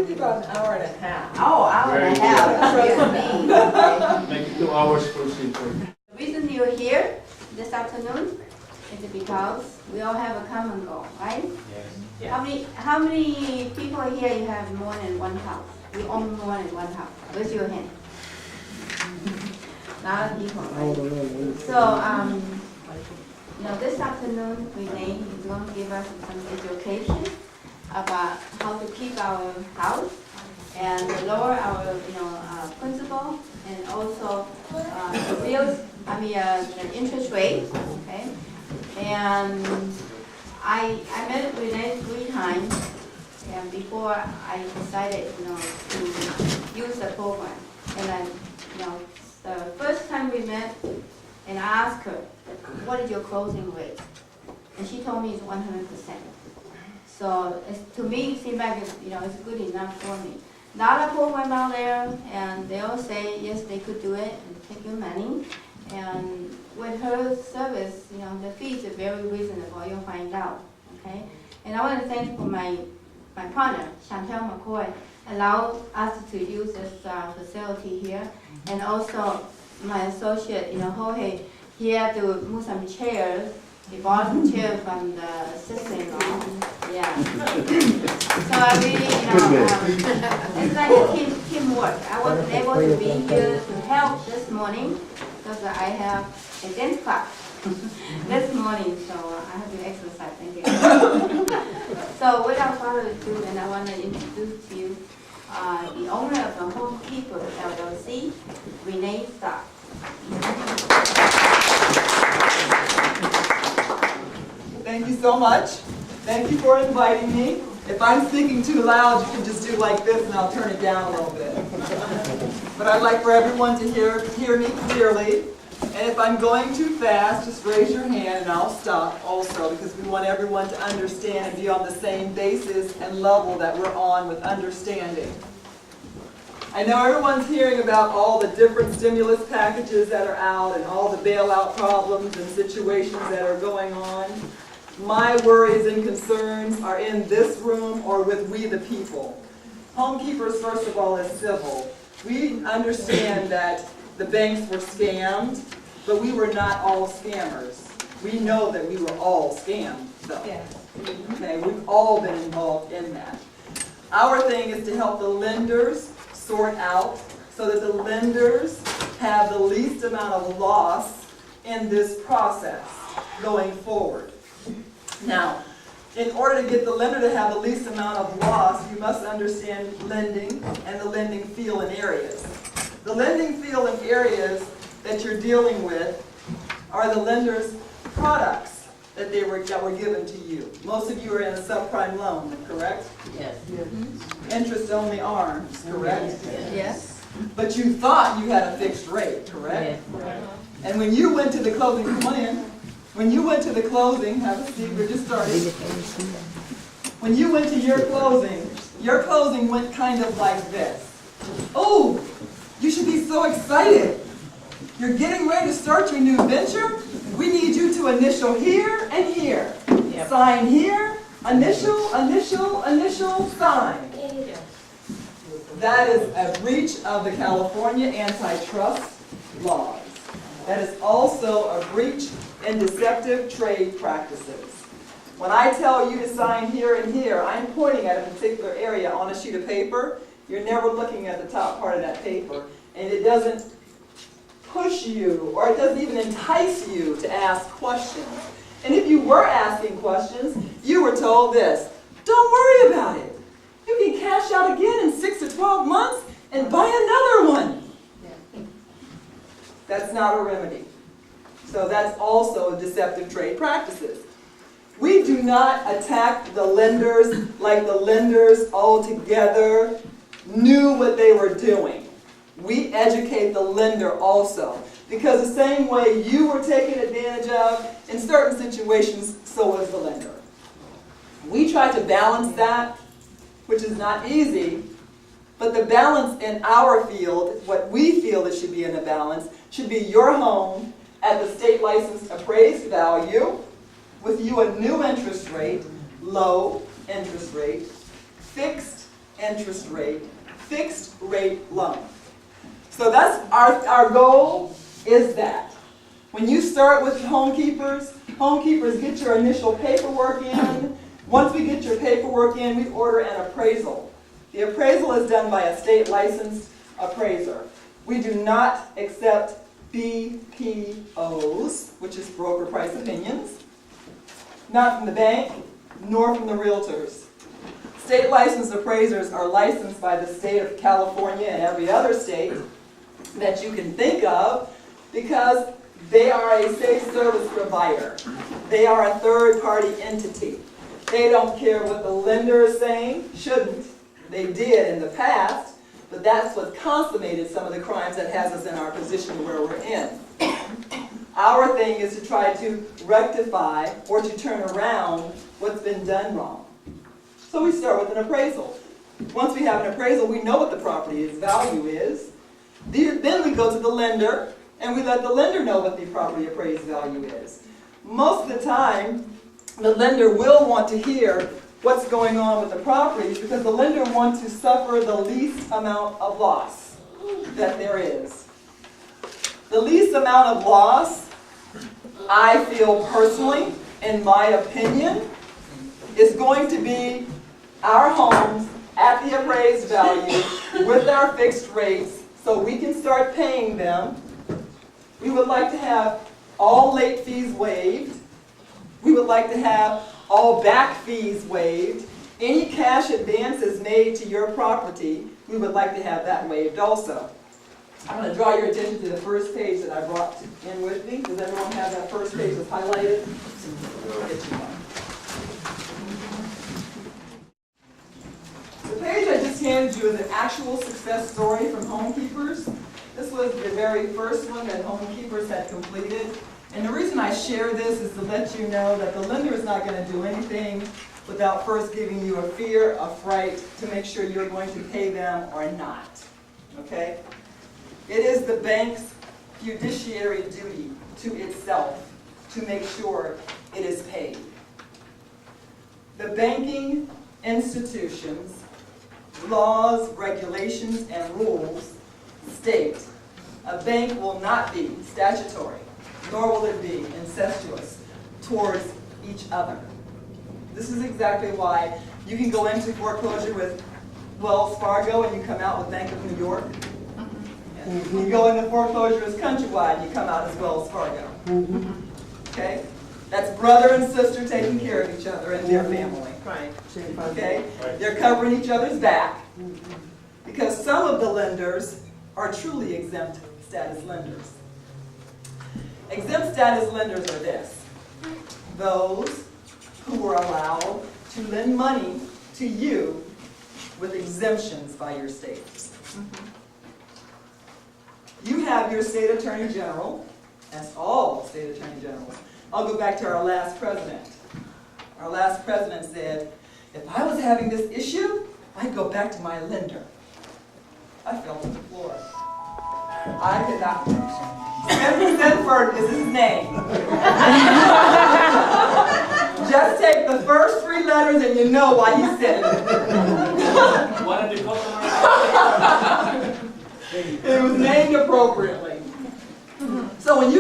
be about an hour and a half. Oh, hour and a half. Trust me. Make it 2 hours procedure. The reason you're here this afternoon is because we all have a common goal, right? Yes. How many people here you have more than one house? You own more than one house? Raise your hand. A lot of people, right? So, this afternoon, Renee is going to give us some education about how to keep our house and lower our, principal, and also the interest rate. Okay, and I met Renee 3 times, and before I decided, to use the program, and then, the first time we met, and I asked her, what is your closing rate? And she told me it's 100%. So to me, it seems like it's good enough for me. A lot of programs out there, and they all say, yes, they could do it and take your money. And with her service, the fees are very reasonable. You'll find out, okay? And I want to thank for my partner, Chantel McCoy, allow us to use this facility here, and also my associate, Jorge. He had to move some chairs. He bought some chairs from the sister-in-law. Yeah. So I really, it's like a teamwork. I wasn't able to be here to help this morning because I have a dance class this morning, so I have to exercise. Thank you. So without further ado, and I want to introduce to you the owner of the Homekeepers LLC, Renee Stark. Thank you so much. Thank you for inviting me. If I'm speaking too loud, you can just do like this and I'll turn it down a little bit. But I'd like for everyone to hear me clearly. And if I'm going too fast, just raise your hand and I'll stop also, because we want everyone to understand and be on the same basis and level that we're on with understanding. I know everyone's hearing about all the different stimulus packages that are out and all the bailout problems and situations that are going on. My worries and concerns are in this room or with we the people. Homekeepers, first of all, is civil. We understand that the banks were scammed, but we were not all scammers. We know that we were all scammed, though. Yes. Okay, we've all been involved in that. Our thing is to help the lenders sort out so that the lenders have the least amount of loss in this process going forward. Now, in order to get the lender to have the least amount of loss, you must understand lending and the lending field and areas. The lending field and areas that you're dealing with are the lender's products that were given to you. Most of you are in a subprime loan, correct? Yes. Mm-hmm. Interest-only arms, correct? Yes. But you thought you had a fixed rate, correct? Yes. And when you went to the closing, come on in. When you went to the closing, have a seat, we're just starting. When you went to your closing went kind of like this. Oh, you should be so excited. You're getting ready to start your new venture? We need you to initial here and here. Yep. Sign here, initial, initial, initial, sign. That is a breach of the California antitrust laws. That is also a breach in deceptive trade practices. When I tell you to sign here and here, I'm pointing at a particular area on a sheet of paper. You're never looking at the top part of that paper, and it doesn't push you, or it doesn't even entice you to ask questions. And if you were asking questions, you were told this: don't worry about it. You can cash out again in 6 to 12 months and buy another one. That's not a remedy. So that's also deceptive trade practices. We do not attack the lenders like the lenders altogether knew what they were doing. We educate the lender also, because the same way you were taken advantage of in certain situations, so was the lender. We try to balance that, which is not easy, but the balance in our field, what we feel that should be in the balance, should be your home at the state licensed appraised value, with you a new interest rate, low interest rate, fixed interest rate, fixed rate loan. So that's our goal is that. When you start with Homekeepers, get your initial paperwork in. Once we get your paperwork in, we order an appraisal. The appraisal is done by a state licensed appraiser. We do not accept BPOs, which is broker price opinions, not from the bank, nor from the realtors. State licensed appraisers are licensed by the state of California and every other state that you can think of because they are a safe service provider. They are a third-party entity. They don't care what the lender is saying, shouldn't. They did in the past, but that's what consummated some of the crimes that has us in our position where we're in. Our thing is to try to rectify or to turn around what's been done wrong. So we start with an appraisal. Once we have an appraisal, we know what the property's value is. Then we go to the lender, and we let the lender know what the property appraised value is. Most of the time, the lender will want to hear what's going on with the properties because the lender wants to suffer the least amount of loss that there is. The least amount of loss, I feel personally, in my opinion, is going to be our homes at the appraised value with our fixed rates so we can start paying them. We would like to have all late fees waived. We would like to have all back fees waived. Any cash advances made to your property, we would like to have that waived also. I'm going to draw your attention to the first page that I brought in with me. Does everyone have that first page that's highlighted? I'll get you one. The page I just handed you is an actual success story from Homekeepers. This was the very first one that Homekeepers had completed. And the reason I share this is to let you know that the lender is not going to do anything without first giving you a fear, a fright, to make sure you're going to pay them or not. Okay? It is the bank's fiduciary duty to itself to make sure it is paid. The banking institutions, laws, regulations, and rules state a bank will not be statutory, nor will it be incestuous towards each other. This is exactly why you can go into foreclosure with Wells Fargo and you come out with Bank of New York. You go into foreclosure as Countrywide, you come out as Wells Fargo. Okay? That's brother and sister taking care of each other and their family. Right. Okay? They're covering each other's back because some of the lenders are truly exempt status lenders. Exempt status lenders are this: those who were allowed to lend money to you with exemptions by your state. You have your state attorney general, that's all state attorney generals. I'll go back to our last president. Our last president said, if I was having this issue, I'd go back to my lender. I fell to the floor. I could not. Stanford is his name. Just take the first three letters and you know why he said it. One of the customers. It was named appropriately. So when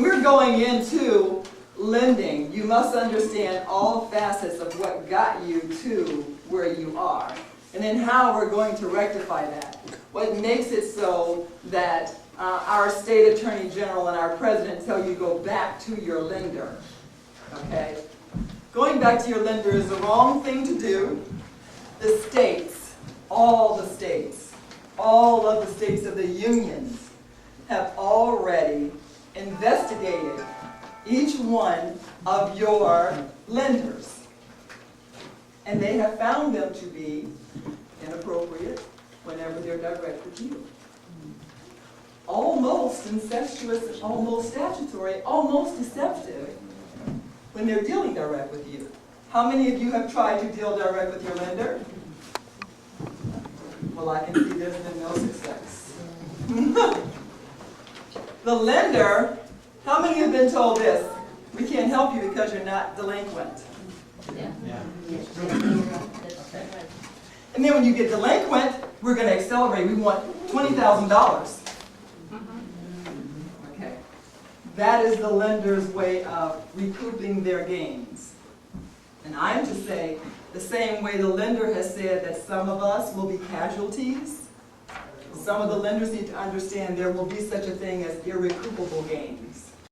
we're going into lending, you must understand all facets of what got you to where you are, and then how we're going to rectify that. What makes it so that our state attorney general and our president tell you go back to your lender. Okay? Going back to your lender is the wrong thing to do. The states, all of the states of the unions have already investigated each one of your lenders. And they have found them to be inappropriate whenever they're direct with you. Almost incestuous, almost statutory, almost deceptive when they're dealing direct with you. How many of you have tried to deal direct with your lender? Well, I can see there's been no success. The lender, how many have been told this? We can't help you because you're not delinquent. Yeah. Yeah. That's right. And then when you get delinquent, we're going to accelerate. We want $20,000. Okay. That is the lender's way of recouping their gains. And I'm to say, the same way the lender has said that some of us will be casualties, some of the lenders need to understand there will be such a thing as irrecoupable gains.